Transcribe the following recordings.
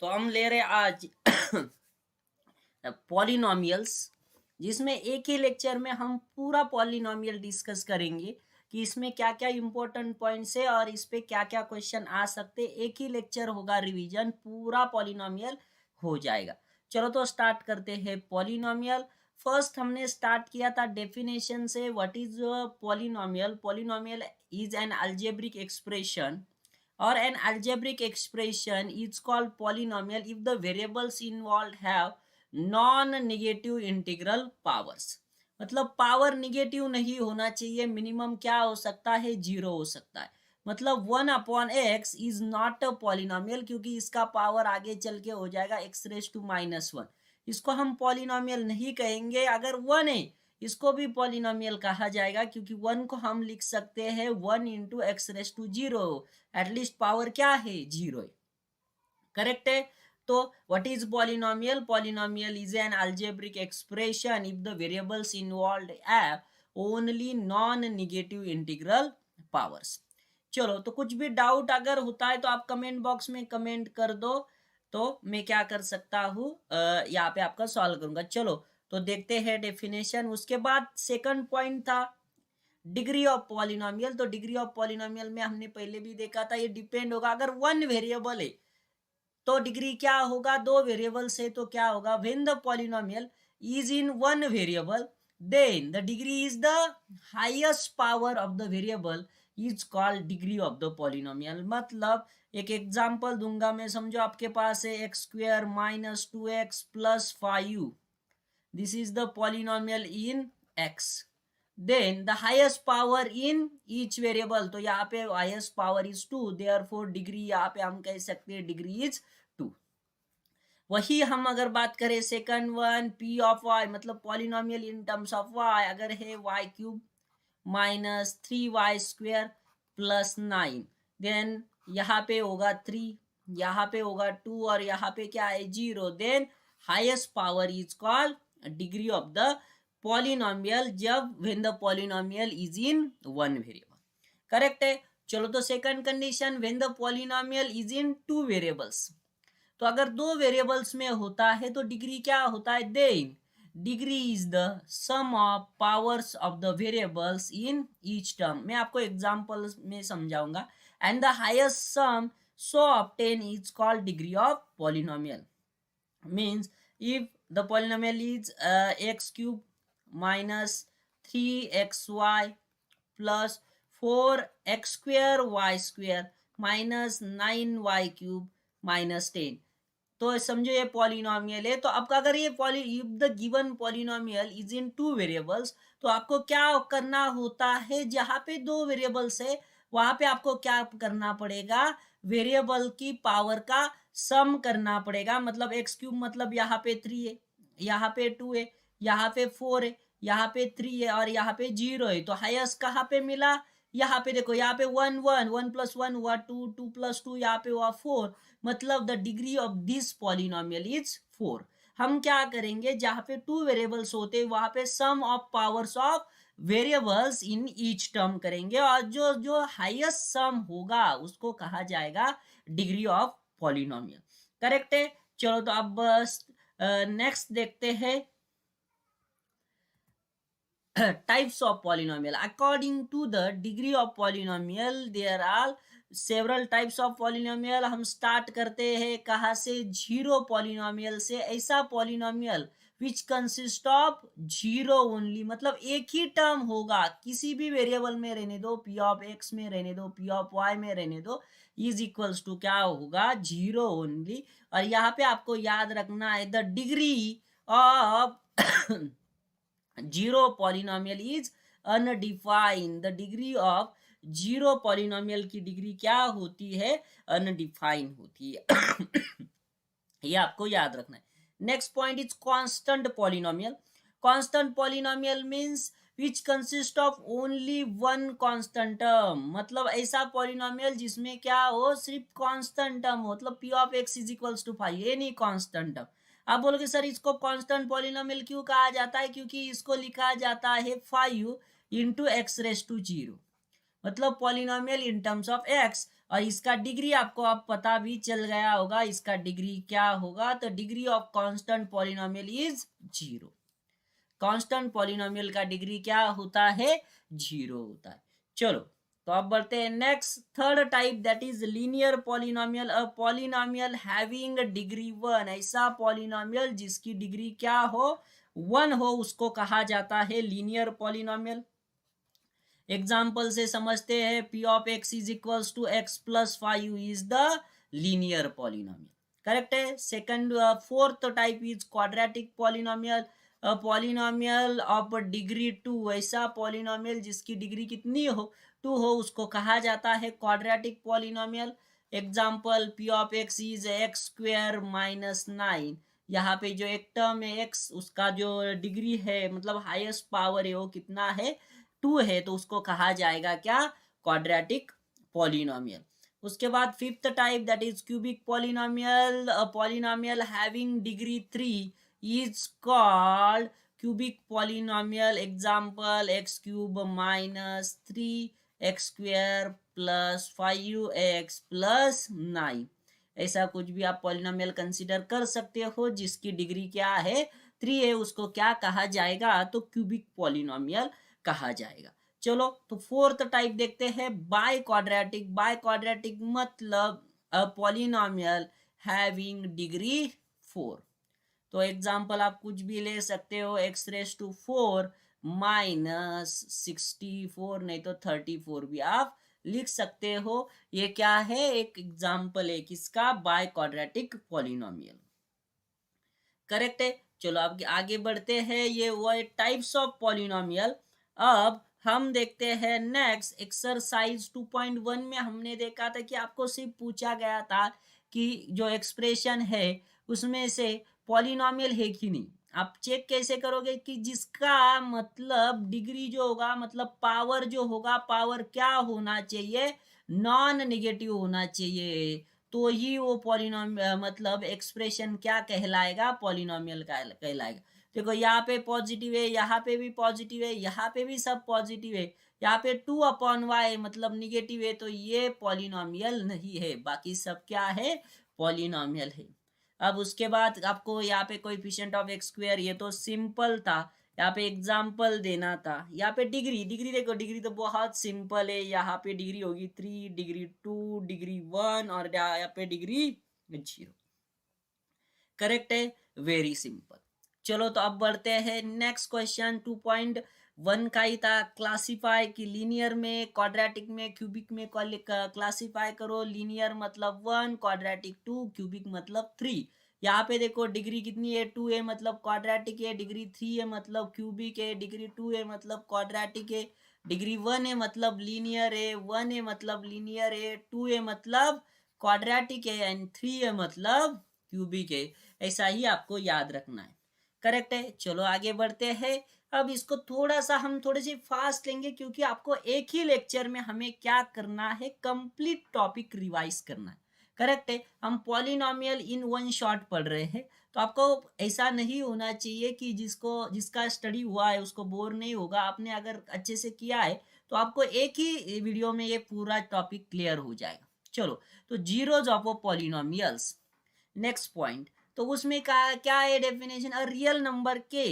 तो हम ले रहे आज पॉलिनोमियल्स, जिसमें एक ही लेक्चर में हम पूरा पॉलिनोमियल डिस्कस करेंगे कि इसमें क्या क्या इंपॉर्टेंट पॉइंट्स है और इस पे क्या क्या क्वेश्चन आ सकते। एक ही लेक्चर होगा, रिवीजन पूरा पॉलिनोमियल हो जाएगा। चलो तो स्टार्ट करते हैं पॉलिनोमियल। फर्स्ट हमने स्टार्ट किया था डेफिनेशन से। What is polynomial? Polynomial is an algebraic expression or an algebraic expression is called polynomial if the variables involved have non-negative integral powers। मतलब पावर निगेटिव नहीं होना चाहिए। मिनिमम क्या हो सकता है? जीरो हो सकता है। मतलब 1/x is not a polynomial, क्योंकि इसका पावर आगे चल के हो जाएगा x⁻⁻1। इसको हम पॉलिनोमियल नहीं कहेंगे। अगर 1 है इसको भी पॉलिनोमियल कहा जाएगा, क्योंकि 1 को हम लिख सकते हैं 1 इंटू x⁻0। एटलीस्ट पावर क्या है? जीरो है। करेक्ट है। तो what is polynomial? Polynomial is an algebraic expression if the variables involved have only non negative integral powers. चलो तो कुछ भी डाउट अगर होता है तो आप कमेंट बॉक्स में कमेंट कर दो, तो मैं क्या कर सकता हूँ यहाँ पे आपका सॉल्व करूंगा। चलो तो देखते हैं डेफिनेशन। उसके बाद सेकंड पॉइंट था डिग्री ऑफ पॉलिनोमियल। तो डिग्री ऑफ पॉलिनोमियल में हमने पहले भी देखा था, ये डिपेंड होगा। अगर वन वेरिएबल है तो डिग्री क्या होगा? दो वेरिएबल से तो क्या होगा? When the polynomial is in one variable then the degree is the highest power of the variable is called degree of the polynomial. मतलब एक एग्जांपल दूंगा मैं, समझो आपके पास है x² - 2x + 5। this is the polynomial in x, then the highest power in each variable। तो यहाँ पे highest power is 2, therefore degree यहाँ पे हम कह सकते हैं डिग्री इज 2। वही हम अगर बात करें second one p of y, मतलब polynomial in terms of y, अगर है y³ - 3y² + 9, देन यहाँ पे होगा 3, यहाँ पे होगा 2 और यहाँ पे क्या है? 0। Then highest power is called degree of the polynomial जब when the polynomial is in one variable. Correct है। चलो तो second condition, when the polynomial is in two variables. तो अगर दो वेरिएबल्स में होता है तो डिग्री क्या होता है? Then degree is the sum of powers of the variables in each term. मैं आपको एग्जांपल में समझाऊंगा। And the highest sum so obtain is called degree of polynomial. Means if the polynomial is x³ - 3xy plus 4x² minus 9y³ minus 10। तो समझो ये polynomial है। तो आपका अगर ये if the given polynomial is in two variables, तो आपको क्या करना होता है? जहां पे दो वेरिएबल्स है वहां पे आपको क्या करना पड़ेगा? वेरिएबल की पावर का सम करना पड़ेगा। मतलब x³ मतलब यहाँ पे 3 है, यहाँ पे 2 है, यहाँ पे 4 है, यहाँ पे 3 है और यहाँ पे 0 है। तो हाईएस्ट कहाँ पे मिला? यहाँ पे देखो, यहाँ पे 1 1 1 + 1 हुआ 2 2 + 2 यहाँ पे हुआ 4। मतलब the degree of this polynomial is 4। हम क्या करेंगे? जहां पे टू वेरिएबल्स होते हैं वहां पे sum of powers of variables in each term करेंगे, और जो जो हाईएस्ट सम होगा उसको कहा जाएगा डिग्री ऑफ पॉलिनोमियल। करेक्ट है। चलो तो अब नेक्स्ट देखते हैं types of polynomial। according to the degree of polynomial there are several types of polynomial। हम स्टार्ट करते हैं कहाँ से? जीरो पॉलिनोमियल से। ऐसा polynomial which consist of zero only, मतलब एक ही टर्म होगा, किसी भी वेरिएबल में रहने दो, p ऑफ x में रहने दो, p ऑफ y में रहने दो, इज इक्वल्स टू क्या होगा? Zero only. और यहाँ पे आपको याद रखना है the degree of zero polynomial is undefined. The degree of zero polynomial की डिग्री क्या होती है? अनडिफाइंड होती है। ये आपको याद रखना है। Next point is constant polynomial. Constant polynomial means which consist of only one constant term. मतलब ऐसा पॉलिनोमियल जिसमें क्या हो? सिर्फ कांस्टेंट टर्म हो। मतलब p of x is equals to 5, ये नहीं कांस्टेंट टर्म। आप बोलोगे सर इसको कांस्टेंट पॉलिनोमियल क्यों कहा जाता है? क्योंकि इसको लिखा जाता है 5 इंटू x⁻0। मतलब polynomial in terms of x, और इसका डिग्री आपको अब पता भी चल गया होगा, इसका डिग्री क्या होगा, तो degree of constant polynomial is 0। Constant polynomial का डिग्री क्या होता है, 0 होता है। चलो तो अब बढ़ते हैं next third type, that is linear polynomial. A polynomial having degree 1, ऐसा पॉलिनोमियल जिसकी डिग्री क्या हो, 1 हो, उसको कहा जाता है लीनियर पॉलिनोमियल। एग्जाम्पल से समझते हैं, P of X is equals to X plus 5 is the linear polynomial. Correct है। Second fourth type is quadratic polynomial. Polynomial of degree 2, ऐसा पॉलिनोमियल जिसकी डिग्री कितनी हो, 2 हो, उसको कहा जाता है quadratic polynomial. Example, P of X is x square minus 9। यहाँ पे जो एक टर्म है एक्स, उसका जो डिग्री है मतलब हाईएस्ट पावर है वो कितना है, 2 है, तो उसको कहा जाएगा क्या, क्वाड्रेटिक पॉलिनोमियल। उसके बाद fifth type, that is cubic polynomial. A polynomial having degree 3 is called cubic polynomial. Example, x cube minus 3 x square plus 5x plus 9। ऐसा कुछ भी आप पॉलिनोमियल कंसीडर कर सकते हो जिसकी डिग्री क्या है, 3 है, उसको क्या कहा जाएगा, तो क्यूबिक पॉलिनोमियल कहा जाएगा। चलो तो फोर्थ टाइप देखते हैं, बाय क्वाड्रेटिक। बाय क्वाड्रेटिक मतलब अ पॉलिनोमियल हैविंग डिग्री 4। तो एग्जांपल आप कुछ भी ले सकते हो, एक्स रेस टू 4 माइनस 64, नहीं तो 34 भी आप लिख सकते हो। ये क्या है, एक एग्जांपल है किसका, बाय क्वाड्रेटिक पॉलिनोमियल। करेक्ट है। चलो अब आगे बढ़ते हैं, ये वो टाइप्स ऑफ पॉलिनोमियल। अब हम देखते हैं नेक्स्ट एक्सरसाइज 2.1 में हमने देखा था कि आपको सिर्फ पूछा गया था कि जो एक्सप्रेशन है उसमें से पॉलिनोमियल है कि नहीं। आप चेक कैसे करोगे कि जिसका मतलब डिग्री जो होगा, मतलब पावर जो होगा, पावर क्या होना चाहिए, नॉन नेगेटिव होना चाहिए, तो ही वो पॉलिनोमियल मतलब एक्सप्रेशन क्या कहलाएगा, पॉलिनोमियल कहलाएगा। देखो यहाँ पे पॉजिटिव है, यहाँ पे भी पॉजिटिव है, यहाँ पे भी सब पॉजिटिव है, यहाँ पे 2/y मतलब निगेटिव है, तो ये पॉलिनोमियल नहीं है, बाकी सब क्या है, पॉलिनोमियल है। अब उसके बाद आपको यहाँ पे कोएफिशिएंट ऑफ एक्स स्क्वायर, ये तो सिंपल था, यहाँ पे एग्जाम्पल देना था। यहाँ पे डिग्री, डिग्री देखो, डिग्री तो बहुत सिंपल है, यहाँ पे डिग्री होगी 3, डिग्री 2, डिग्री 1, और यहाँ पे डिग्री 0। करेक्ट है, वेरी सिंपल। चलो तो अब बढ़ते हैं नेक्स्ट क्वेश्चन 2.1 का ही था, क्लासिफाई की लीनियर में, क्वाड्रेटिक में, क्यूबिक में क्लासिफाई करो। लीनियर मतलब 1, क्वाड्रेटिक 2, क्यूबिक मतलब 3। यहाँ पे देखो डिग्री कितनी है, 2 है, मतलब क्वाड्रेटिक है, डिग्री 3 है मतलब क्यूबिक है, डिग्री 2 है मतलब क्वाड्रेटिक है, डिग्री 1 है मतलब लीनियर है, 1 है मतलब लीनियर है, 2 है मतलब क्वाड्रेटिक है, एंड 3 है मतलब क्यूबिक है। ऐसा ही आपको याद रखना है। करेक्ट है। चलो आगे बढ़ते हैं। अब इसको थोड़ा सा हम थोड़े से फास्ट लेंगे, क्योंकि आपको एक ही लेक्चर में हमें क्या करना है, कंप्लीट टॉपिक रिवाइज करना है। करेक्ट है। हम पॉलिनोमियल इन वन शॉट पढ़ रहे हैं, तो आपको ऐसा नहीं होना चाहिए कि जिसका स्टडी हुआ है उसको बोर नहीं होगा। आपने अगर अच्छे से किया है तो आपको एक ही वीडियो में ये पूरा टॉपिक क्लियर हो जाएगा। चलो तो zeros of polynomials, next point. तो उसमें क्या है definition, a real number k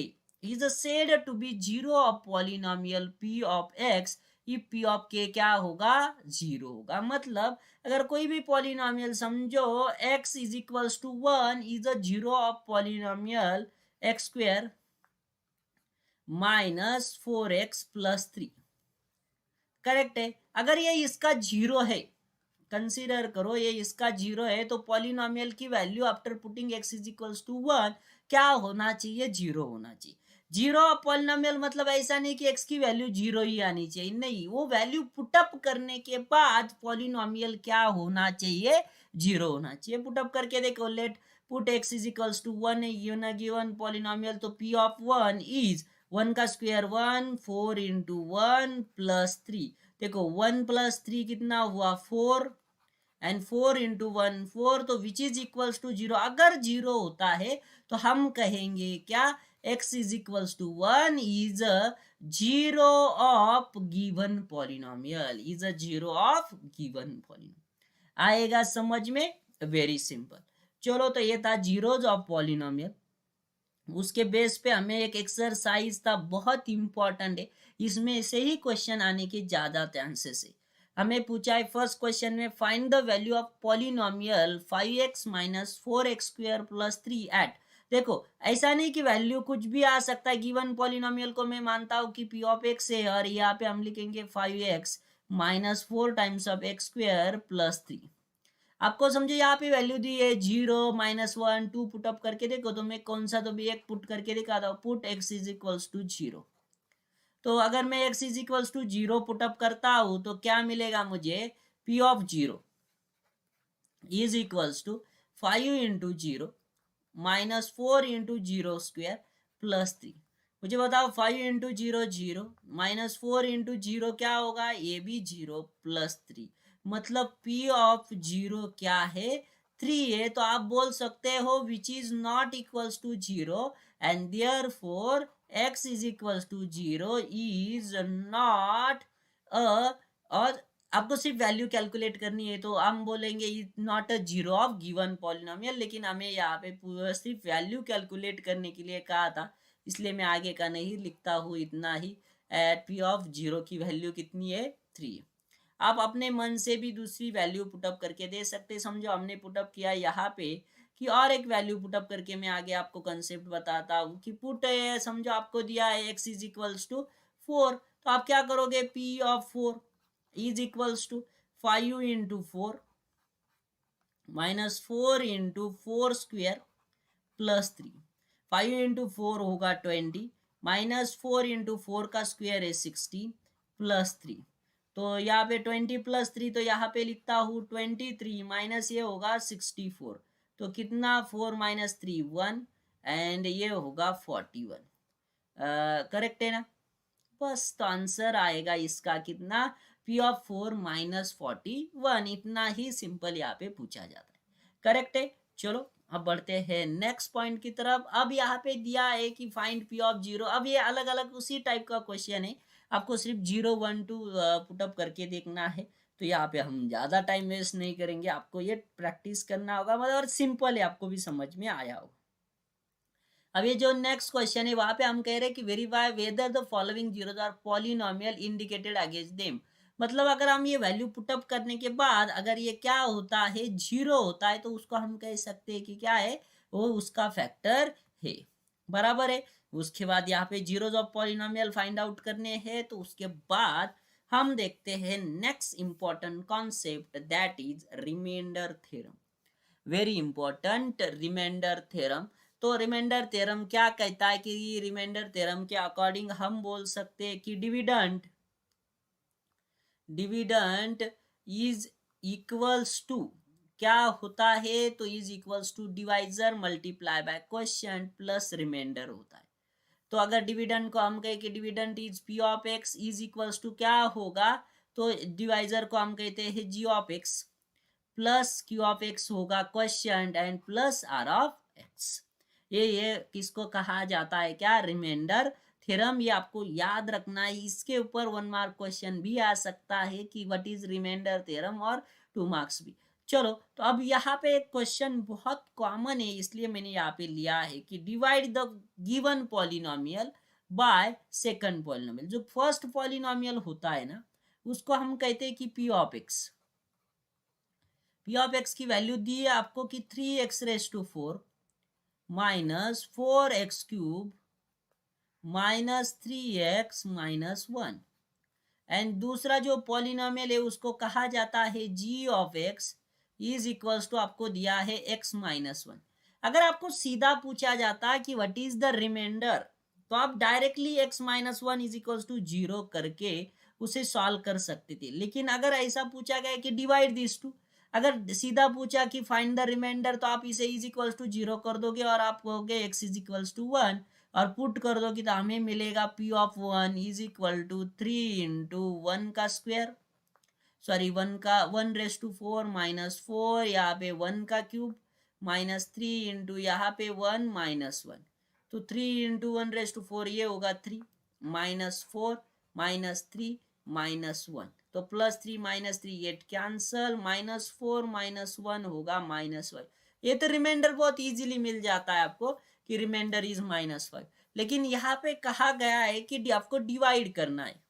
is said to be zero of polynomial p of x if p of k क्या होगा, 0 होगा। मतलब अगर कोई भी पॉलिनोमियल समझो x is equals to 1 is a zero of polynomial x square minus 4x plus 3। Correct है। अगर ये इसका 0 है, कंसीडर करो ये इसका 0 है, तो पॉलिनोमियल की value after putting x is equals to 1 क्या होना चाहिए, 0 होना चाहिए। 0 पॉलिनोमियल मतलब ऐसा नहीं कि x की वैल्यू 0 ही आनी चाहिए, नहीं, वो वैल्यू पुटअप करने के बाद पॉलिनोमियल क्या होना चाहिए, 0 होना चाहिए। पुटअप करके देखो, let put x is equals to 1 given polynomial, तो p ऑफ 1 इज 1 का स्क्वायर 1, 4 इंटू 1 प्लस 3। देखो 1 प्लस 3 कितना हुआ, 4, एंड 4 इंटू 1 4, तो विच इज इक्वल्स टू 0। अगर 0 होता है तो हम कहेंगे क्या, x is equals to 1 is zero of given polynomial, is a zero of given polynomial. आएगा समझ में? Very simple. चलो, तो ये था जीरोज ऑफ पॉलिनोमियल। उसके बेस पे हमें एक एक्सरसाइज था, बहुत इंपॉर्टेंट है, इसमें से ही क्वेश्चन आने के ज्यादा चांसेस है। हमें पूछा है फर्स्ट क्वेश्चन में, find the value of polynomial 5x minus 4x square plus 3 at. देखो, ऐसा नहीं कि वैल्यू कुछ भी आ सकता है। गिवन पॉलिनोमियल को मैं मानता हूँ कि p ऑफ x है, और यहाँ पे हम लिखेंगे 5x minus 4 times of x square plus 3। आपको समझे, यहाँ पे वैल्यू दी है 0 -1 2, पुटअप करके देखो तो मैं कौन सा तो भी एक पुट करके दिखाता हूँ। Put x is equals to 0। तो अगर मैं x is equals to 0 put up करता हूँ तो क्या मिलेगा मुझे? p of 0 is equals to 5 into 0 minus 4 into 0 square plus 3। मुझे बताओ, 5 इंटू 0 0 माइनस 4 इंटू 0 क्या होगा? ये भी 0 प्लस 3। मतलब p ऑफ 0 क्या है? 3 है। तो आप बोल सकते हो which is not equals to 0, and therefore x is equals to 0 is not a, और आपको सिर्फ वैल्यू कैलकुलेट करनी है, तो हम बोलेंगे not a zero of given polynomial. लेकिन हमें यहाँ पे पूरा सिर्फ वैल्यू कैलकुलेट करने के लिए कहा था, इसलिए मैं आगे का नहीं लिखता हूँ, इतना ही। एट p ऑफ 0 की वैल्यू कितनी है? 3। आप अपने मन से भी दूसरी वैल्यू पुटअप करके दे सकते। समझो हमने पुटअप किया यहाँ पे, कि और एक वैल्यू पुटअप करके मैं आगे आपको कंसेप्ट बताता हूँ। कि पुट है, समझो आपको दिया है x इज इक्वल्स टू 4, तो आप क्या करोगे? p of 4 is equals to 5 into 4 minus 4 into 4 square plus 3। 5 into 4 होगा 20, माइनस 4 इंटू 4 का स्क्वेयर है 16 प्लस 3। तो यहाँ पे 20 प्लस 3, तो यहाँ पे लिखता हूँ 23 माइनस ये होगा 64। तो कितना? 4 माइनस 3 1, एंड ये होगा 41। करेक्ट है ना? बस, तो आंसर आएगा इसका कितना? p of 4 minus 41। इतना ही सिंपल यहाँ पे पूछा जाता है। करेक्ट है। चलो, अब बढ़ते हैं नेक्स्ट पॉइंट की तरफ। अब यहाँ पे दिया है कि फाइंड p ऑफ 0। अब ये अलग अलग उसी टाइप का क्वेश्चन है, आपको सिर्फ 0 1 2 पुटअप करके देखना है। तो यहाँ पे हम ज्यादा टाइम वेस्ट नहीं करेंगे, आपको ये प्रैक्टिस करना होगा, मतलब सिंपल है, आपको भी समझ में आया होगा। अब ये जो नेक्स्ट क्वेश्चन है, वहां पे हम कह रहे हैं कि verify whether the following zeros are polynomial indicated against them. मतलब अगर हम ये वैल्यू पुटअप करने के बाद अगर ये क्या होता है? 0 होता है, तो उसको हम कह सकते हैं कि क्या है? वो उसका फैक्टर है। बराबर है। उसके बाद यहाँ पे zeros of polynomial find out करने हैं, तो उसके बाद हम देखते हैं next important concept, that is remainder theorem. Very important, remainder theorem. तो रिमाइंडर थ्योरम क्या कहता है? कि रिमाइंडर थ्योरम के अकॉर्डिंग हम बोल सकते हैं कि dividend dividend is equals to क्या होता है? तो is equals to divisor multiply by quotient plus remainder होता है। तो अगर डिविडेंड को हम कहें कि dividend is p of x is equals to क्या होगा? तो डिवाइजर को हम कहते हैं g of x plus q of x होगा quotient, and plus r of x। ये किसको कहा जाता है? क्या? Remainder theorem. ये आपको याद रखना है, इसके ऊपर 1 मार्क क्वेश्चन भी आ सकता है कि व्हाट इज रिमाइंडर थ्योरम, और 2 मार्क्स भी। चलो, तो अब यहाँ पे एक क्वेश्चन बहुत कॉमन है, इसलिए मैंने यहाँ पे लिया है कि divide the given polynomial by second polynomial. जो फर्स्ट पॉलिनोमियल होता है ना, उसको हम कहते हैं कि p of x। p of x की वैल्यू दी है आपको कि 3x raise to 4 minus 4x cube minus 3x minus 1। And दूसरा जो पॉलिनोमियल है उसको कहा जाता है g of x is equals to, आपको दिया है x माइनस 1। अगर आपको सीधा पूछा जाता कि व्हाट इज द रिमाइंडर, तो आप directly x minus 1 is equals to 0 करके उसे सॉल्व कर सकते थे। लेकिन अगर ऐसा पूछा गया कि डिवाइड दिस टू, अगर सीधा पूछा कि फाइंड द रिमाइंडर, तो आप इसे इज इक्वल्स टू 0 कर दोगे और आप कहोगे x इज इक्वल्स टू 1, और पुट कर दोगे तो हमें मिलेगा p of 1 is equal to 3 into 1 का स्क्वायर, सॉरी 1 का 1 रेस टू 4 माइनस 4, यहाँ पे 1 का क्यूब माइनस 3 इंटू यहाँ पे 1 माइनस 1। तो 3 इंटू 1 रेस टू 4 ये होगा 3, -4 -3 -1, तो +3 -3 गेट कैंसल, -4 -1 होगा -5। ये तो रिमाइंडर बहुत इजीली मिल जाता है आपको कि रिमाइंडर इज -5। लेकिन यहाँ पे कहा गया है कि आपको डिवाइड करना है,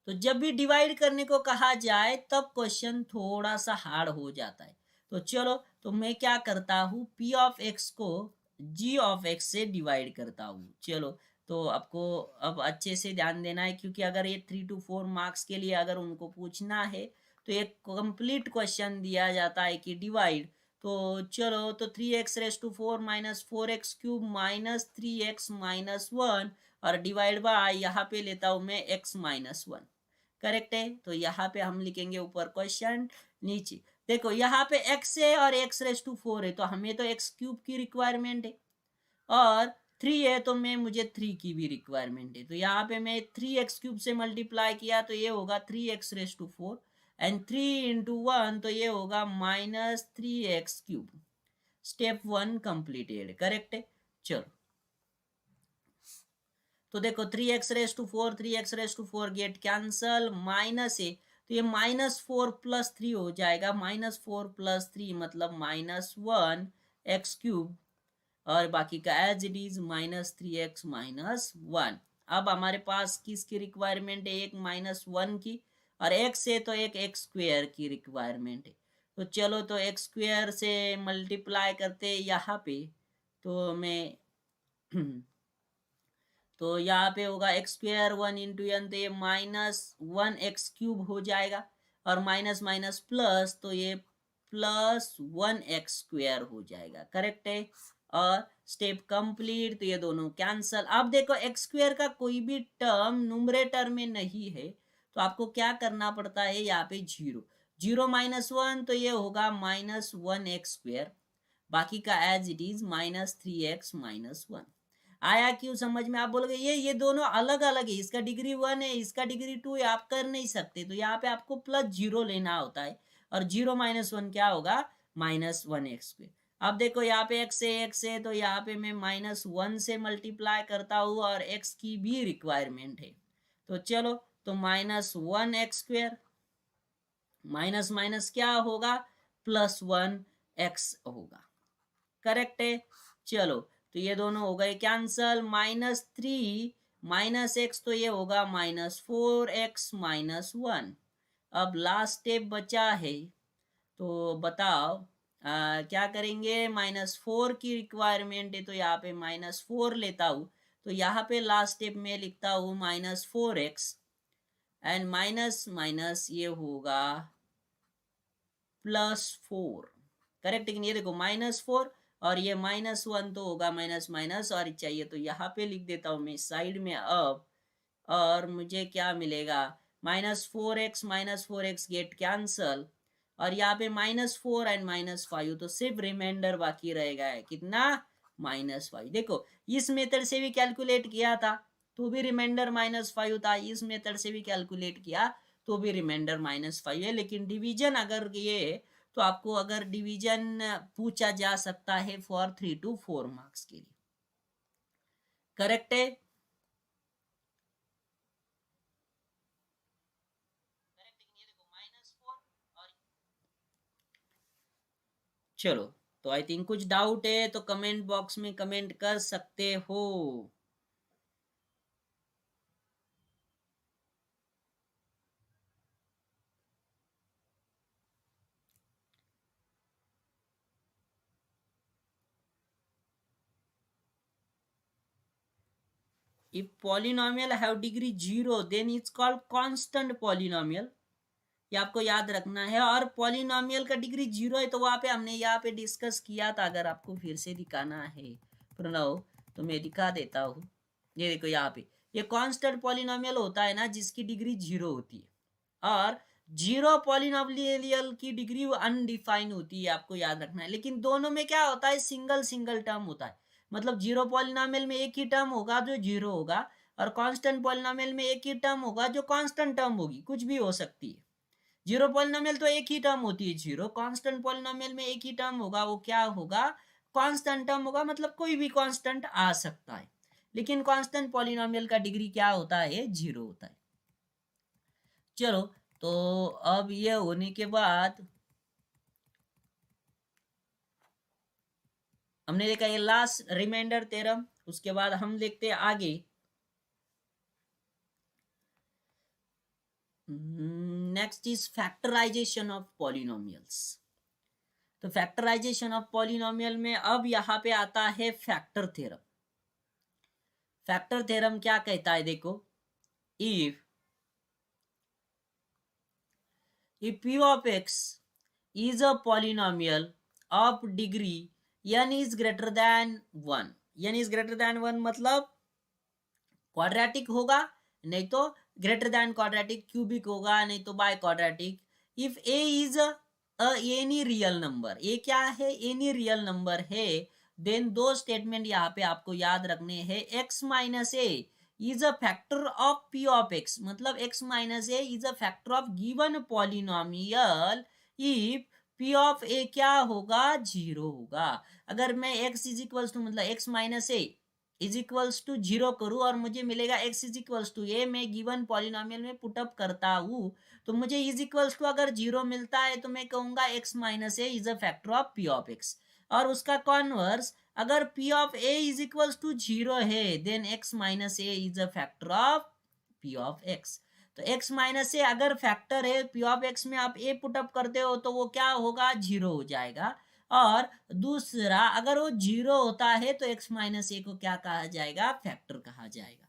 तो जब भी डिवाइड करने को कहा जाए तब क्वेश्चन थोड़ा सा हार्ड हो जाता है। तो चलो, तो मैं क्या करता हूँ, p ऑफ x को g ऑफ x से डिवाइड करता हूँ। चलो, तो आपको अब अच्छे से ध्यान देना है, क्योंकि अगर ये 3 to 4 मार्क्स के लिए अगर उनको पूछना है तो एक कंप्लीट क्वेश्चन दिया जाता है कि डिवाइड। तो चलो, तो 3x⁴ minus 4x³ minus 3x-1 और डिवाइड बाय यहाँ पे लेता हूँ मैं x-1। करेक्ट है, तो यहाँ पे हम लिखेंगे ऊपर क्वेश्चन, नीचे देखो यहाँ पे x है और x⁴ है, तो हमें तो x³ की रिक्वायरमेंट है और 3 है तो मैं मुझे 3 की भी रिक्वायरमेंट है। तो यहाँ पे मैं 3x³ से मल्टीप्लाई किया तो ये होगा 3x⁴ एंड 3 इंटू 1 तो ये होगा -3x³। Step 1 completed. करेक्ट है। चलो, तो देखो 3x⁴ 3x⁴ get cancel, minus है तो ये -4 + 3 हो जाएगा, -4 + 3 मतलब -1x³ और बाकी का एज इट इज -3x-1। अब हमारे पास किसकी रिक्वायरमेंट है, एक -1 की, और x है तो एक x² की रिक्वायरमेंट है। तो चलो, तो x² से मल्टीप्लाई करते यहाँ पे, तो मैं तो यहाँ पे होगा x² 1 इंटू n, तो ये -1x³ हो जाएगा और माइनस माइनस प्लस तो ये +1x² हो जाएगा। करेक्ट है। और स्टेप कंप्लीट, तो ये दोनों कैंसल। अब देखो x² का कोई भी टर्म न्यूमरेटर में नहीं है, तो आपको क्या करना पड़ता है, यहाँ पे 0 0 -1 तो ये होगा -1x², बाकी का एज इट इज -3x-1। आया क्यों समझ में? आप बोलोगे ये दोनों अलग अलग है, इसका डिग्री 1 है, इसका डिग्री 2 है, आप कर नहीं सकते, तो यहाँ पे आपको +0 लेना होता है और 0 -1 क्या होगा, -1x²। अब देखो यहाँ पे x है तो यहाँ पे मैं -1 से मल्टीप्लाई करता हूँ और x की भी रिक्वायरमेंट है। तो चलो, तो -1x² माइनस माइनस क्या होगा, +1x होगा। करेक्ट है। चलो, तो ये दोनों हो गए कैंसल, -3 -x तो ये होगा -4x-1। अब लास्ट स्टेप बचा है, तो बताओ क्या करेंगे, -4 की रिक्वायरमेंट है तो यहाँ पे -4 लेता हूँ, तो यहाँ पे लास्ट स्टेप में लिखता हूँ -4x एंड माइनस माइनस ये होगा +4। करेक्ट, लेकिन ये देखो -4 और ये -1 तो होगा माइनस माइनस और चाहिए, तो यहाँ पे लिख देता हूँ मैं साइड में अब, और मुझे क्या मिलेगा, -4x गेट कैंसल और यहाँ पे -4 एंड -5, तो सिर्फ रिमाइंडर बाकी रहेगा है कितना, -5। देखो, इस मेथड से भी कैलकुलेट किया था तो भी रिमाइंडर -5 था, इस मेथड से भी कैलकुलेट किया तो भी रिमाइंडर -5 है। लेकिन डिवीजन अगर ये है तो आपको अगर डिवीजन पूछा जा सकता है फॉर 3 to 4 मार्क्स के लिए। करेक्ट है। चलो, तो आई थिंक कुछ डाउट है तो कमेंट बॉक्स में कमेंट कर सकते हो। If polynomial have degree 0 then it's called constant polynomial। ये आपको याद रखना है। और पॉलिनोमियल का डिग्री 0 है तो वहां पे हमने यहाँ पे डिस्कस किया था, अगर आपको फिर से दिखाना है प्रणव तो मैं दिखा देता हूँ। ये देखो यहाँ पे ये कांस्टेंट पॉलिनोमियल होता है ना जिसकी डिग्री 0 होती है, और 0 पॉलिनोमियल की डिग्री अनडिफाइन होती है, आपको याद रखना है। लेकिन दोनों में क्या होता है, सिंगल सिंगल टर्म होता है, मतलब 0 पॉलिनोमियल में एक ही टर्म होगा जो 0 होगा, और कांस्टेंट पॉलिनोमियल में एक ही टर्म होगा जो कांस्टेंट टर्म होगी, कुछ भी हो सकती है। 0 पॉलिनोमियल तो एक ही टर्म होती है 0, कांस्टेंट पॉलिनोमियल में एक ही टर्म होगा, वो क्या होगा, कांस्टेंट टर्म होगा, मतलब कोई भी कांस्टेंट आ सकता है। लेकिन कांस्टेंट पॉलिनोमियल का डिग्री क्या होता है, 0 होता है। चलो, तो अब ये होने के बाद हमने देखा ये लास्ट रिमाइंडर थ्योरम, उसके बाद हम देखते हैं आगे। Next is factorization of polynomials. तो फैक्टराइजेशन ऑफ पॉलिनोमियल में अब यहाँ पे आता है फैक्टर थ्योरम। फैक्टर थ्योरम क्या कहता है, देखो, if p of x is a polynomial of degree n is greater than 1, n is greater than 1 मतलब क्वाड्रेटिक होगा, नहीं तो ग्रेटर देन क्वाड्रेटिक, क्यूबिक होगा, नहीं तो biquadratic. If a is any real number, A क्या है, any real number है, देन दो स्टेटमेंट यहाँ पे आपको याद रखने हैं। x minus A is a factor of p of x, मतलब x minus A is a factor of given polynomial if p of a क्या होगा, 0 होगा। अगर मैं x इज इक्वल्स टू मतलब x minus A is equals to 0 करूँ और मुझे मिलेगा x इज इक्वल्स टू ए, मैं गिवन पॉलिनोमियल में पुटअप करता हूँ, तो मुझे इज इक्वल्स टू अगर 0 मिलता है तो मैं कहूंगा x minus A is a factor of p of x। और उसका कॉन्वर्स, अगर p of a is equals to 0 है, then x minus A is a factor of p of x। तो x माइनस ए अगर factor है p of x में, आप a put up करते हो तो वो क्या होगा, 0 हो जाएगा। और दूसरा, अगर वो 0 होता है तो x माइनस ए को क्या कहा जाएगा, फैक्टर कहा जाएगा।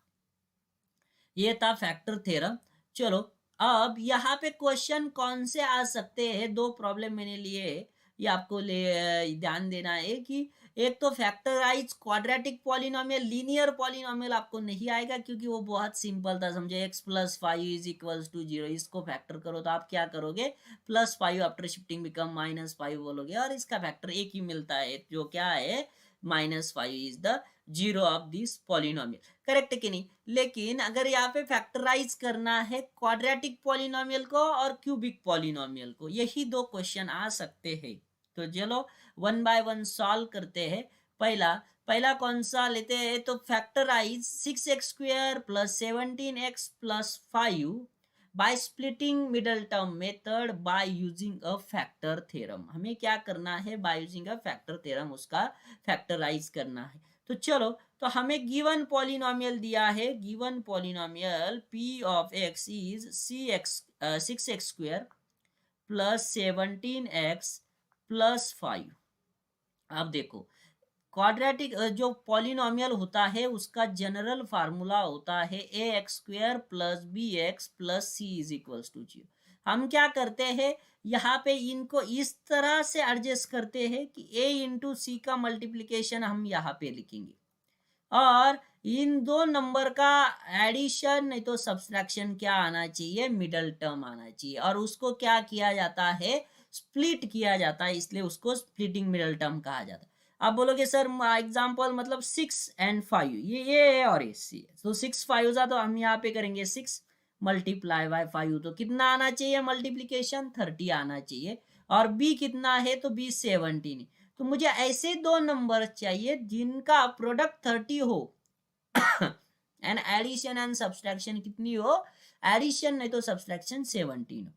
ये था फैक्टर थ्योरम। चलो, अब यहाँ पे क्वेश्चन कौन से आ सकते हैं, दो प्रॉब्लम मैंने लिए, ये आपको ध्यान देना है कि एक तो factorize quadratic polynomial, linear polynomial आपको नहीं आएगा क्योंकि वो बहुत सिंपल था, समझे, x plus 5 is equals to 0, इसको फैक्टर करो तो आप क्या करोगे, plus 5 after shifting become minus 5 बोलोगे, और इसका फैक्टर एक ही मिलता है जो क्या है, -5 is the 0 of this polynomial. Correct कि नहीं। लेकिन अगर यहाँ पे फैक्टराइज करना है क्वाड्रेटिक पॉलिनोमियल को और क्यूबिक पॉलिनोमियल को, यही दो क्वेश्चन आ सकते हैं। तो चलो वन बाय वन सॉल्व करते हैं। पहला पहला कौन सा लेते हैं, तो factorize 6x² plus 17x plus 5 by splitting middle term method by using a factor theorem. हमें क्या करना है, by using a factor theorem उसका फैक्टराइज करना है। तो चलो, तो हमें गिवन पॉलिनोमियल दिया है, given polynomial p of x is 6x² plus 17x plus 5। अब देखो, क्वाड्रेटिक जो पॉलिनोमियल होता है उसका जनरल फार्मूला होता है ax² plus bx plus c is equals to 0। हम क्या करते हैं, यहाँ पे इनको इस तरह से एडजस्ट करते हैं कि a इंटू सी का मल्टीप्लीकेशन हम यहाँ पे लिखेंगे, और इन दो नंबर का एडिशन नहीं तो सब्सट्रैक्शन क्या आना चाहिए, मिडल टर्म आना चाहिए, और उसको क्या किया जाता है, स्प्लिट किया जाता है, इसलिए उसको स्प्लिटिंग मिडल टर्म कहा जाता है। आप बोलोगे सर एग्जांपल मतलब 6 and 5, ये है और ये सी है, तो 6 5 था, तो हम यहाँ पे करेंगे 6 मल्टीप्लाई बाय 5, तो कितना आना चाहिए मल्टीप्लीकेशन, 30 आना चाहिए। और b कितना है, तो b 17 है। तो मुझे ऐसे दो नंबर चाहिए जिनका प्रोडक्ट 30 हो एंड एडिशन एंड सब्सट्रैक्शन कितनी हो, एडिशन नहीं तो सब्सट्रैक्शन 17 हो।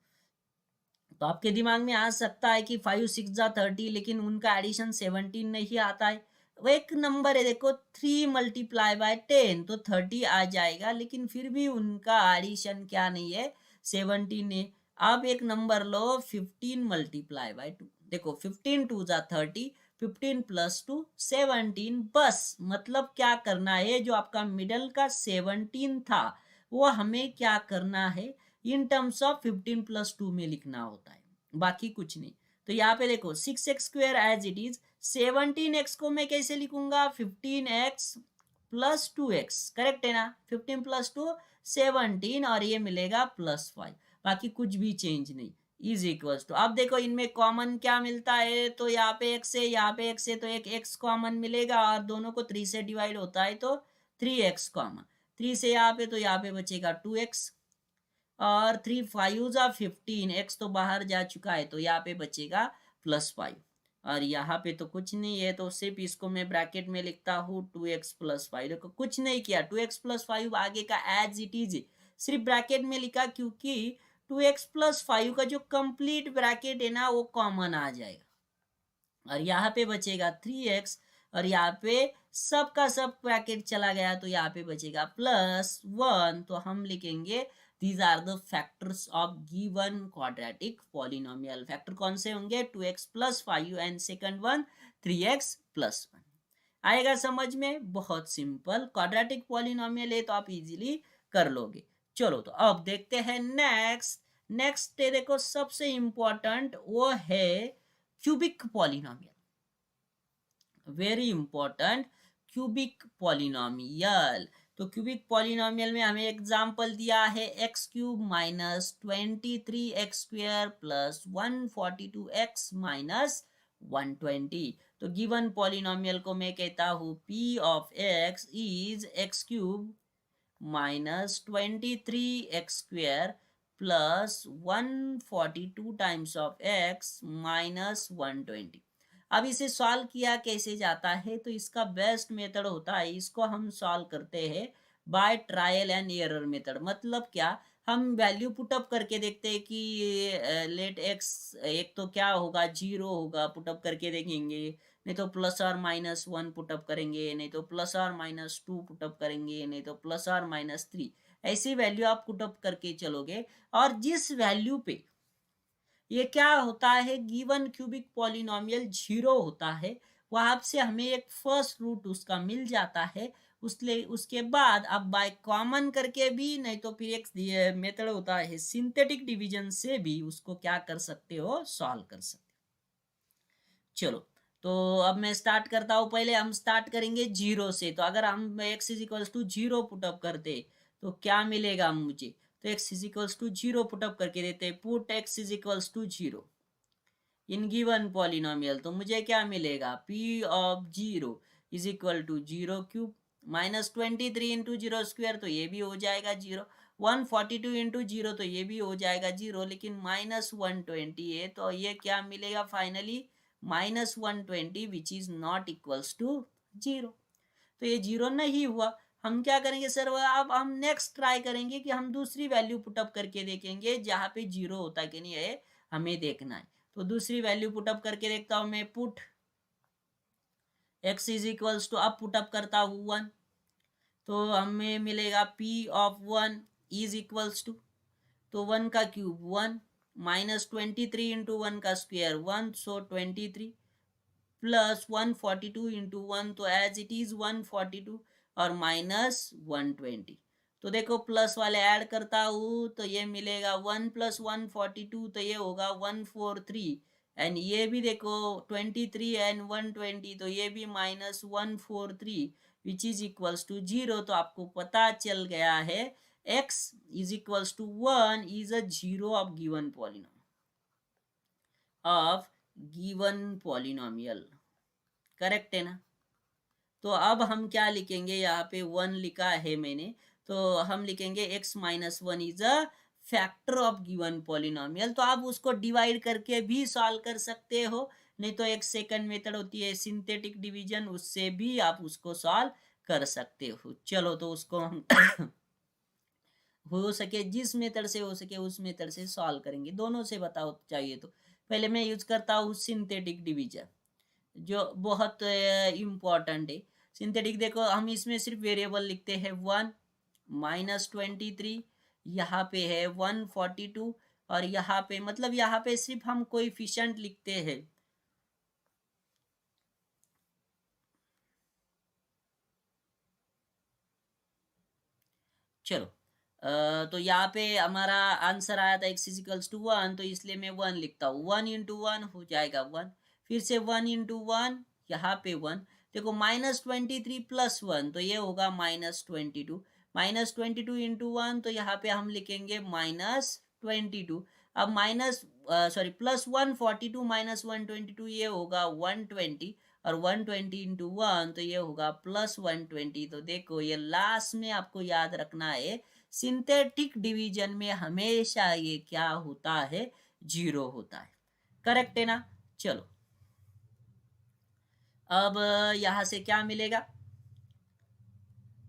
तो आपके दिमाग में आ सकता है कि 5 6 जा 30, लेकिन उनका एडिशन 17 नहीं आता है। वो एक नंबर है, देखो 3 मल्टीप्लाई बाय 10 तो 30 आ जाएगा, लेकिन फिर भी उनका एडिशन क्या नहीं है, 17 है। अब एक नंबर लो 15 मल्टीप्लाई बाय 2, देखो 15 2 जा 30, 15 प्लस 2 17, बस मतलब क्या करना है, जो आपका मिडल का 17 था वो हमें क्या करना है, इन टर्म्स ऑफ 15 प्लस 2 में लिखना होता है, बाकी कुछ नहीं। तो यहाँ पे देखो 6x² as it is, 17x को मैं कैसे लिखूंगा, 15x प्लस 2x, करेक्ट है ना, 15 प्लस 2 17, और ये मिलेगा प्लस 5, बाकी कुछ भी चेंज नहीं, इज इक्वल्स टू। अब देखो इनमें कॉमन क्या मिलता है, तो यहाँ पे x है, यहाँ पे x है, तो एक x कॉमन मिलेगा, और दोनों को 3 से डिवाइड होता है तो 3x कॉमन, 3 से यहाँ पे, तो यहाँ पे बचेगा 2x, और 3 5 15, x तो बाहर जा चुका है तो यहाँ पे बचेगा +5, और यहाँ पे तो कुछ नहीं है, तो सिर्फ इसको मैं ब्रैकेट में लिखता हूँ 2x+5। देखो कुछ नहीं किया, 2x+5 आगे का एज इट इज सिर्फ ब्रैकेट में लिखा, क्योंकि 2x+5 का जो कंप्लीट ब्रैकेट है ना वो कॉमन आ जाएगा, और यहाँ पे बचेगा 3x, और यहाँ पे सब का सब ब्रैकेट चला गया, तो यहाँ पे बचेगा +1। तो हम लिखेंगे these are the factors of given quadratic polynomial। Factor कौन से होंगे? 2x+5 and second one 3x+1। आएगा समझ में? बहुत सिंपल, क्वाड्रेटिक पॉलिनोमियल है तो आप इजीली कर लोगे। चलो तो अब देखते हैं नेक्स्ट देखो सबसे इंपॉर्टेंट वो है cubic polynomial, very important cubic polynomial. तो क्यूबिक पॉलिनोमियल में हमें एग्जांपल दिया है x³ - 23x² + 142x - 120। तो गिवन पॉलिनोमियल को मैं कहता हूँ p of x is x³ - 23x² + 142 times of x - 120। अब इसे सॉल्व किया कैसे जाता है? तो इसका बेस्ट मेथड होता है, इसको हम सॉल्व करते हैं by trial and error method. मतलब क्या, हम वैल्यू पुटअप करके देखते हैं कि लेट एक्स, एक तो क्या होगा 0 होगा, पुटअप करके देखेंगे, नहीं तो +or-1 पुटअप करेंगे, नहीं तो +or-2 पुटअप करेंगे, नहीं तो +or-3। ऐसी वैल्यू आप पुटअप करके चलोगे, और जिस वैल्यू पे ये क्या होता है, गिवन क्यूबिक पॉलिनोमियल 0 होता है, वहां से हमें एक फर्स्ट रूट उसका मिल जाता है। उसके बाद आप बाय कॉमन करके भी, नहीं तो फिर एक मेथड होता है सिंथेटिक डिवीजन से भी उसको क्या कर सकते हो, सॉल्व कर सकते हो। चलो तो अब मैं स्टार्ट करता हूँ। पहले हम स्टार्ट करेंगे 0 से। तो अगर हम x = 0 पुटअप करते तो क्या मिलेगा मुझे? तो x = 0 पुटअप करके देते, put x = 0 in given polynomial. तो मुझे क्या मिलेगा? p ऑफ 0 = 0³ -23 इंटू 0² तो ये भी हो जाएगा 0, 142 इंटू 0 तो ये भी हो जाएगा 0, लेकिन -120 है तो ये क्या मिलेगा finally? -120 which is not equals to 0। तो ये 0 नहीं हुआ। हम क्या करेंगे सर? अब हम नेक्स्ट ट्राई करेंगे कि हम दूसरी वैल्यू पुटअप करके देखेंगे जहाँ पे 0 होता है कि नहीं है, हमें देखना है। तो दूसरी वैल्यू पुटअप करके देखता हूं मैं। पुट x = अब पुटअप करता हूँ 1, तो हमें मिलेगा p of 1 is equals to, तो 1 का क्यूब 1 -23 इंटू 1 का स्क्वायर 1, सो 23 प्लस 142 इंटू 1 तो एज इट इज 142, और -120। तो देखो प्लस वाले ऐड करता हूँ तो ये मिलेगा 1 + 142 तो ये होगा 143, एंड ये भी देखो 23 एंड 120 तो ये भी -143 विच इज इक्वल्स टू 0। तो आपको पता चल गया है x = 1 is a 0 of given polynomial. Correct है ना? तो अब हम क्या लिखेंगे? यहाँ पे 1 लिखा है मैंने, तो हम लिखेंगे x - 1 is a factor of given polynomial. तो आप उसको डिवाइड करके भी सॉल्व कर सकते हो, नहीं तो एक सेकंड मेथड होती है सिंथेटिक डिवीजन, उससे भी आप उसको सॉल्व कर सकते हो। चलो तो उसको हम हो सके जिस मेथड से हो सके उस मेथड से सॉल्व करेंगे। दोनों से बताओ चाहिए तो पहले मैं यूज करता हूँ सिंथेटिक डिवीजन, जो बहुत इम्पॉर्टेंट है। सिंथेटिक देखो, हम इसमें सिर्फ वेरिएबल लिखते हैं 1 -23, यहाँ पे है 142, और यहाँ पे मतलब यहाँ पे सिर्फ हम कोएफिशिएंट लिखते हैं। चलो तो यहाँ पे हमारा आंसर आया था x = 1, तो इसलिए मैं 1 लिखता हूँ। 1 × 1 हो जाएगा 1, फिर से 1 × 1, यहाँ पे 1। देखो -23 + 1 तो ये होगा -22, -22 इंटू 1 तो यहाँ पे हम लिखेंगे -22। अब +142 - 122 ये होगा 120, और 120 इंटू 1 तो ये होगा +120। तो देखो ये लास्ट में आपको याद रखना है, सिंथेटिक डिवीजन में हमेशा ये क्या होता है? 0 होता है। करेक्ट है ना? चलो अब यहाँ से क्या मिलेगा,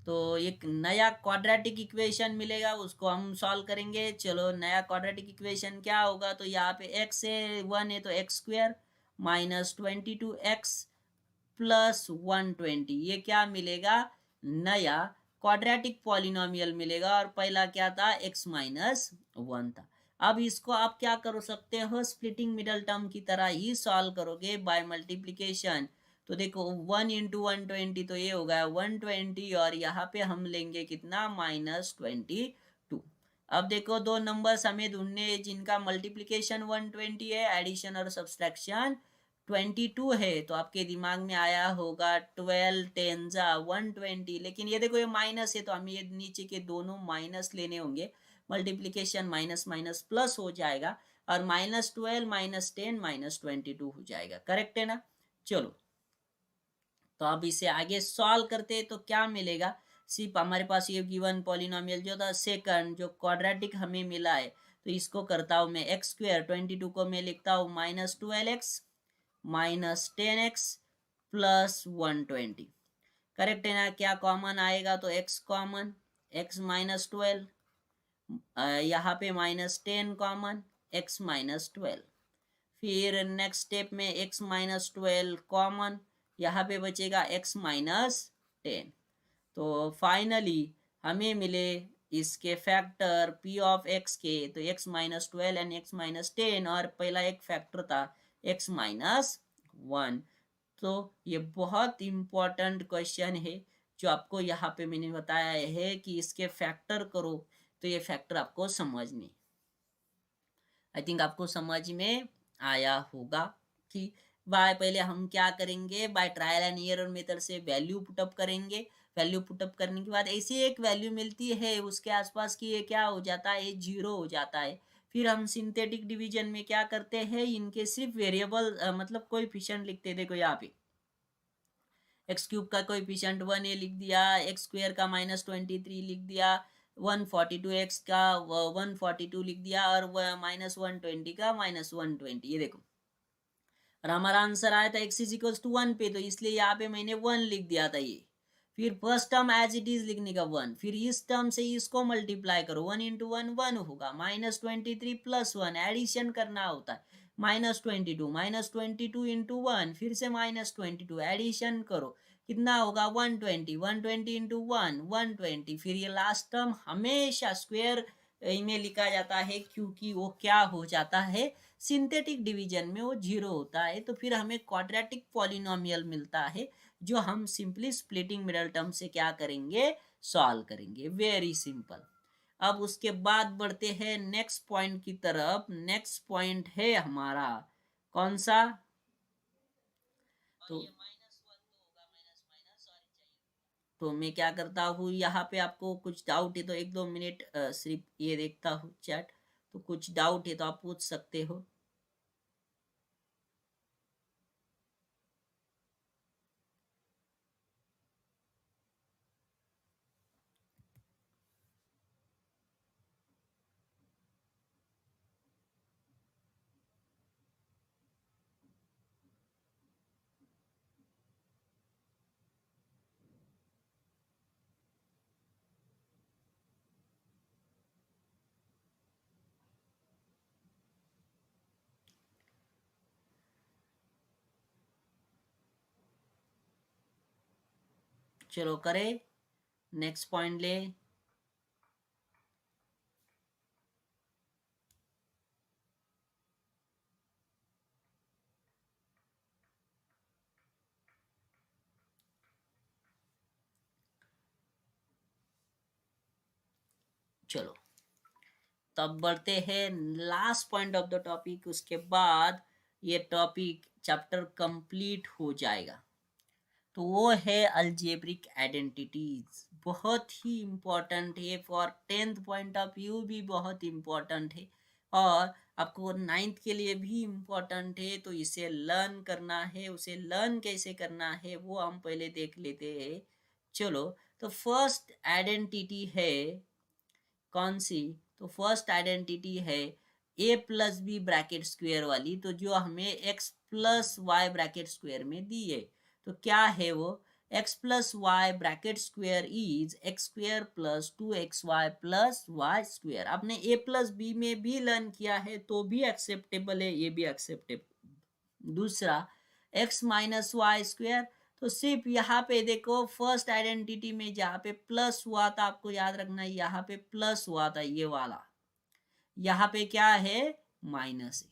तो एक नया क्वाड्रेटिक इक्वेशन मिलेगा, उसको हम सॉल्व करेंगे। चलो, नया क्वाड्रेटिक इक्वेशन क्या होगा, तो यहाँ पे x है 1 है तो x square minus 22x plus 120, ये क्या मिलेगा, नया क्वाड्रेटिक पॉलिनोमियल मिलेगा। और पहला क्या था, x माइनस 1 था। अब इसको आप क्या कर सकते हो, स्प्लिटिंग मिडल टर्म की तरह ही सॉल्व करोगे बाय मल्टीप्लीकेशन। तो देखो 1 × 120 तो ये होगा 120, और यहाँ पे हम लेंगे कितना, -22। अब देखो दो नंबर्स हमें ढूंढने जिनका मल्टीप्लीकेशन 120 है, एडिशन और सब्सट्रैक्शन 22 है। तो आपके दिमाग में आया होगा 12 10 जा 120, लेकिन ये देखो ये माइनस है तो हमें ये नीचे के दोनों माइनस लेने होंगे। मल्टीप्लीकेशन माइनस माइनस प्लस हो जाएगा, और -12 -10 -22 हो जाएगा, करेक्ट है ना। चलो, तो अब इसे आगे सॉल्व करते हैं तो क्या मिलेगा, सिर्फ हमारे पास ये गिवन पॉलिनोमियल जो था सेकंड जो क्वाड्रेटिक हमें मिला है, तो इसको करता हूँ मैं एक्स स्क्वायर 22 को मैं लिखता हूँ -12x -10x प्लस 120, करेक्ट है ना। क्या कॉमन आएगा, तो x कॉमन, x -12, यहाँ पे -10 कॉमन, x -12। फिर नेक्स्ट स्टेप में x -12 कॉमन, यहाँ पे बचेगा x -10। तो फाइनली हमें मिले इसके फैक्टर p ऑफ x के, तो x -12 एंड x -10, और पहला एक फैक्टर था x -1। तो ये बहुत इंपॉर्टेंट क्वेश्चन है जो आपको यहाँ पे मैंने बताया है कि इसके फैक्टर करो, तो ये फैक्टर आपको समझ में, आई थिंक आपको समझ में आया होगा कि बाय पहले हम क्या करेंगे, by trial and error method से वैल्यू पुटअप करेंगे। वैल्यू पुटअप करने के बाद ऐसी एक वैल्यू मिलती है उसके आसपास की ये क्या हो जाता है, जीरो हो जाता है। फिर हम सिंथेटिक डिवीजन में क्या करते हैं, इनके सिर्फ वेरिएबल मतलब कोएफिशिएंट लिखते हैं। देखो यहाँ पे एक्स क्यूब का कोएफिशिएंट 1 लिख दिया, एक्स स्क्वायर का -23 लिख दिया, 142 एक्स का 142 लिख दिया, और -120 का -120, ये देखो। और हमारा आंसर आया था x इज टू 1 पे, तो इसलिए यहाँ पे मैंने 1 लिख दिया था ये। फिर first term as it is लिखने का 1, फिर इस टर्म से इसको मल्टीप्लाई करो, 1 × 1 1 होगा, -23 प्लस 1 एडिशन करना होता है, -22 -22 × 1, फिर से -22 एडिशन करो, कितना होगा 120, 120 × 1 120। फिर ये लास्ट टर्म हमेशा स्क्वायर में लिखा जाता है क्योंकि वो क्या हो जाता है, सिंथेटिक डिवीजन में वो जीरो होता है। तो फिर हमें क्वाड्रेटिक पॉलिनोमियल मिलता है जो हम सिंपली स्प्लिटिंग मिडल टर्म से क्या करेंगे, सॉल्व करेंगे, वेरी सिंपल। अब उसके बाद बढ़ते हैं नेक्स्ट पॉइंट की तरफ। नेक्स्ट पॉइंट है हमारा कौन सा, तो मैं क्या करता हूँ, यहाँ पे आपको कुछ डाउट है तो 1-2 मिनट सिर्फ ये देखता हूँ चैट, तो कुछ डाउट है तो आप पूछ सकते हो। चलो करें, नेक्स्ट पॉइंट ले। चलो, तब बढ़ते हैं last point of the topic, उसके बाद ये टॉपिक चैप्टर कंप्लीट हो जाएगा। तो वो है अल्जेब्रिक आइडेंटिटीज, बहुत ही इम्पोर्टेंट है for 10th point of view भी बहुत इम्पोर्टेंट है, और आपको 9th के लिए भी इम्पोर्टेंट है। तो इसे लर्न करना है, उसे लर्न कैसे करना है वो हम पहले देख लेते हैं। चलो, तो फर्स्ट आइडेंटिटी है कौन सी, तो फर्स्ट आइडेंटिटी है a plus b bracket square वाली, तो जो हमें x plus y bracket square में दी है। तो क्या है वो, x plus y bracket square is x square plus 2xy plus y square. आपने a प्लस बी में भी लर्न किया है तो भी एक्सेप्टेबल है, ये भी एक्सेप्टेबल। दूसरा x माइनस वाई स्क्वेयर, तो सिर्फ यहाँ पे देखो फर्स्ट आइडेंटिटी में जहाँ पे प्लस हुआ था, आपको याद रखना है यहाँ पे प्लस हुआ था ये वाला, यहाँ पे क्या है माइनस है,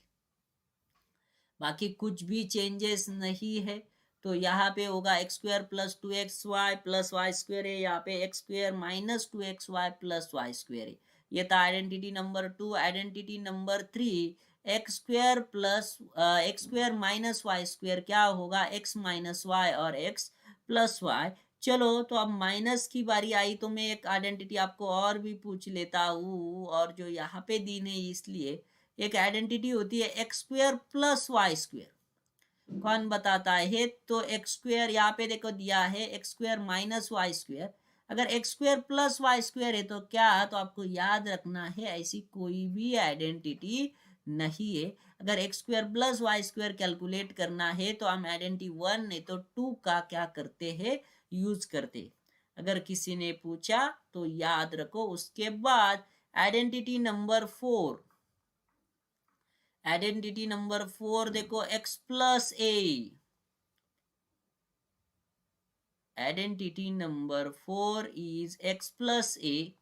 बाकी कुछ भी चेंजेस नहीं है। तो यहाँ पे होगा x square plus 2xy plus Y square है, यहाँ पे x square minus 2xy plus Y square है। ये था identity number 2। Identity number 3, x square plus x square minus Y square क्या होगा, एक्स माइनस वाई और एक्स प्लस वाई। चलो तो अब माइनस की बारी आई तो मैं एक आइडेंटिटी आपको और भी पूछ लेता हूँ, और जो यहाँ पे दी नहीं इसलिए एक आइडेंटिटी होती है x square plus Y square, कौन बताता है। तो एक्स स्क्वायर यहाँ पे देखो दिया है x square minus Y square, अगर x square plus Y square है तो क्या, तो आपको याद रखना है ऐसी कोई भी आइडेंटिटी नहीं है। अगर x square plus Y square calculate करना है तो हम आइडेंटिटी 1 नहीं तो 2 का क्या करते हैं, यूज करते। अगर किसी ने पूछा तो याद रखो। उसके बाद आइडेंटिटी नंबर 4, आइडेंटिटी नंबर 4 देखो x plus a, identity number 4 is x plus a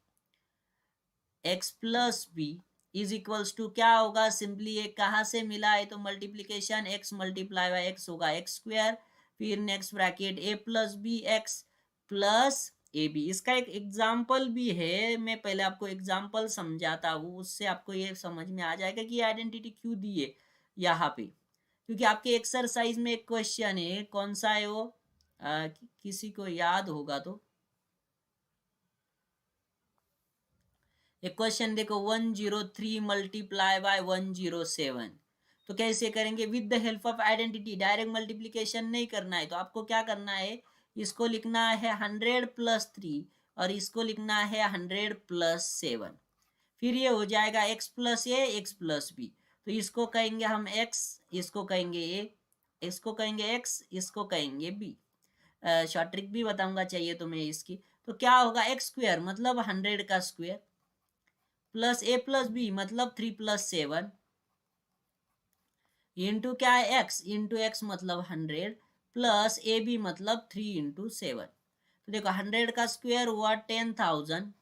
x plus b is equals to क्या होगा, सिंपली ये कहाँ से मिला है तो multiplication x multiply by x होगा एक्स स्क्वायर, फिर next bracket a plus b x plus a b. इसका एक एग्जाम्पल भी है, मैं पहले आपको एग्जाम्पल समझाता हूँ, उससे आपको ये समझ में आ जाएगा कि आइडेंटिटी क्यों दी है यहाँ पे। क्योंकि आपके एक्सरसाइज में एक क्वेश्चन है, कौन सा है वो, किसी को याद होगा तो एक क्वेश्चन देखो 103 मल्टीप्लाई बाय 107, तो कैसे करेंगे, with the help of identity. Direct multiplication नहीं करना है, तो आपको क्या करना है, इसको लिखना है 100 प्लस 3 और इसको लिखना है 100 प्लस 7, फिर ये हो जाएगा x plus a x plus B. तो इसको कहेंगे हम x, इसको कहेंगे a, इसको कहेंगे x, इसको कहेंगे b। शॉर्ट ट्रिक भी बताऊंगा चाहिए तो मैं इसकी। तो क्या होगा, एक्स स्क्वायर मतलब 100 का स्क्वायर प्लस ए प्लस बी मतलब 3 प्लस 7 इंटू क्या है x, इंटू एक्स मतलब 100 प्लस ए बी मतलब 3 इंटू 7। तो देखो 100 का स्क्वायर हुआ 10,000,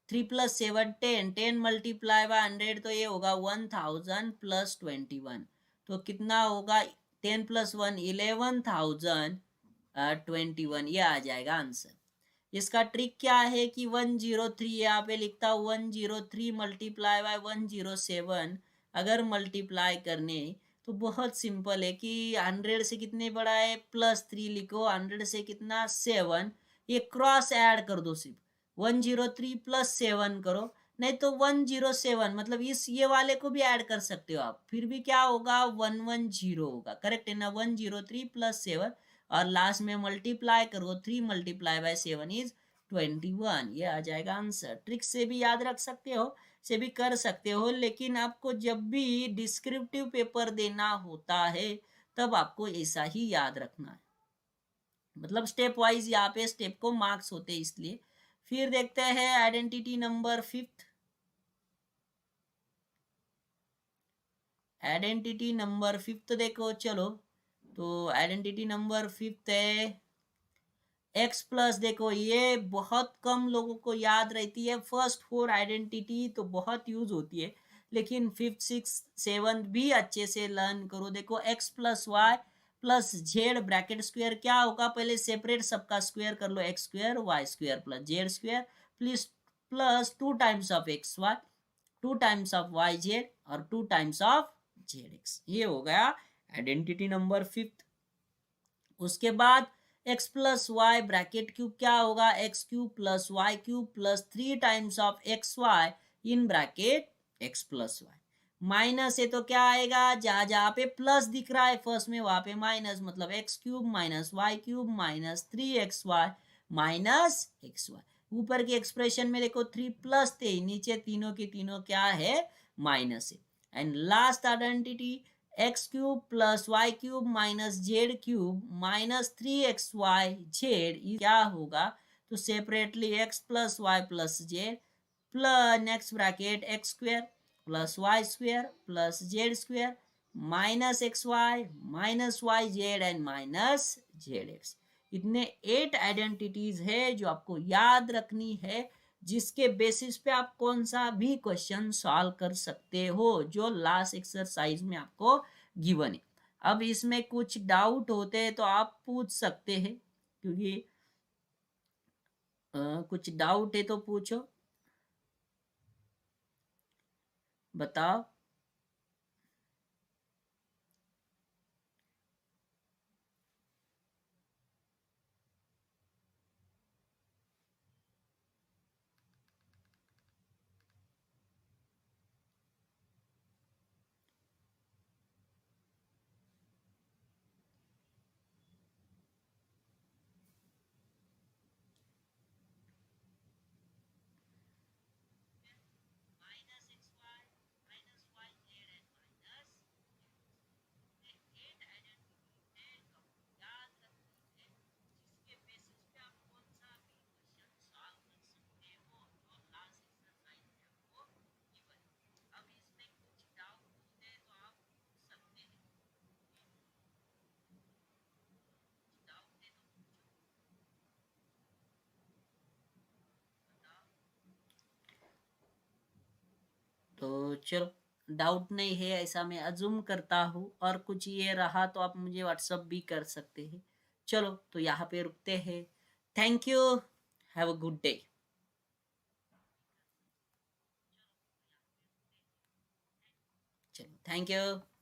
3 प्लस 7 10, 10 मल्टीप्लाई बाय 100 तो ये होगा 1000 प्लस 21, तो कितना होगा 10 प्लस 1 11,021, ये आ जाएगा आंसर। इसका ट्रिक क्या है कि 103 यहाँ पे लिखता हूँ 103 मल्टीप्लाई बाय 107, अगर मल्टीप्लाई करने तो बहुत सिंपल है कि 100 से कितने बड़ा है प्लस 3 लिखो, 100 से कितना 7, ये क्रॉस ऐड कर दो, सिर्फ 103 प्लस 7 करो, नहीं तो 107 मतलब इस ये वाले को भी ऐड कर सकते हो आप, फिर भी क्या होगा 110 होगा, करेक्ट है ना, 103 प्लस 7 और लास्ट में मल्टीप्लाई करो 3 मल्टीप्लाई बाय 7 इज 21, ये आ जाएगा आंसर। ट्रिक से भी याद रख सकते हो, से भी कर सकते हो, लेकिन आपको जब भी डिस्क्रिप्टिव पेपर देना होता है तब आपको ऐसा ही याद रखना है, मतलब स्टेप वाइज यहाँ पे स्टेप को मार्क्स होते हैं इसलिए। फिर देखते हैं आइडेंटिटी नंबर 5, आइडेंटिटी नंबर 5 देखो चलो, तो आइडेंटिटी नंबर 5 है x प्लस, देखो ये बहुत कम लोगों को याद रहती है, फर्स्ट 4 आइडेंटिटी तो बहुत यूज होती है, लेकिन 5th 6th 7th भी अच्छे से लर्न करो। देखो x plus Y plus Z bracket square क्या होगा, पहले सेपरेट सबका स्क्वायर कर लो, X square Y square plus Z square plus plus 2 times of x Y, 2 times of Y Z और 2 टाइम्स ऑफ जेड एक्स, ये हो गया आइडेंटिटी नंबर 5th। उसके बाद x plus y bracket cube क्या होगा, x cube plus y cube plus 3 times of x y in bracket x plus y, minus है तो क्या आएगा, जहां जहां पे प्लस दिख रहा है फर्स्ट में वहां पे माइनस, मतलब x cube minus y cube minus 3xy minus x y. ऊपर के एक्सप्रेशन में देखो 3 प्लस थे, नीचे तीनों के तीनों क्या है माइनस है। And last identity x cube plus y cube minus z cube minus 3xy z क्या होगा? तो separately x plus Y plus z plus next bracket x square plus y square plus z square minus x y minus y z and minus z x. इतने 8 identities है जो आपको याद रखनी है, जिसके बेसिस पे आप कौन सा भी क्वेश्चन सॉल्व कर सकते हो जो लास्ट एक्सरसाइज में आपको गिवन है। अब इसमें कुछ डाउट होते हैं तो आप पूछ सकते हैं, क्योंकि कुछ डाउट है तो पूछो, बताओ। तो चलो, डाउट नहीं है ऐसा मैं अज्यूम करता हूँ, और कुछ ये रहा तो आप मुझे व्हाट्सअप भी कर सकते हैं। चलो तो यहाँ पे रुकते हैं। Thank you, have a good day. चलो थैंक यू।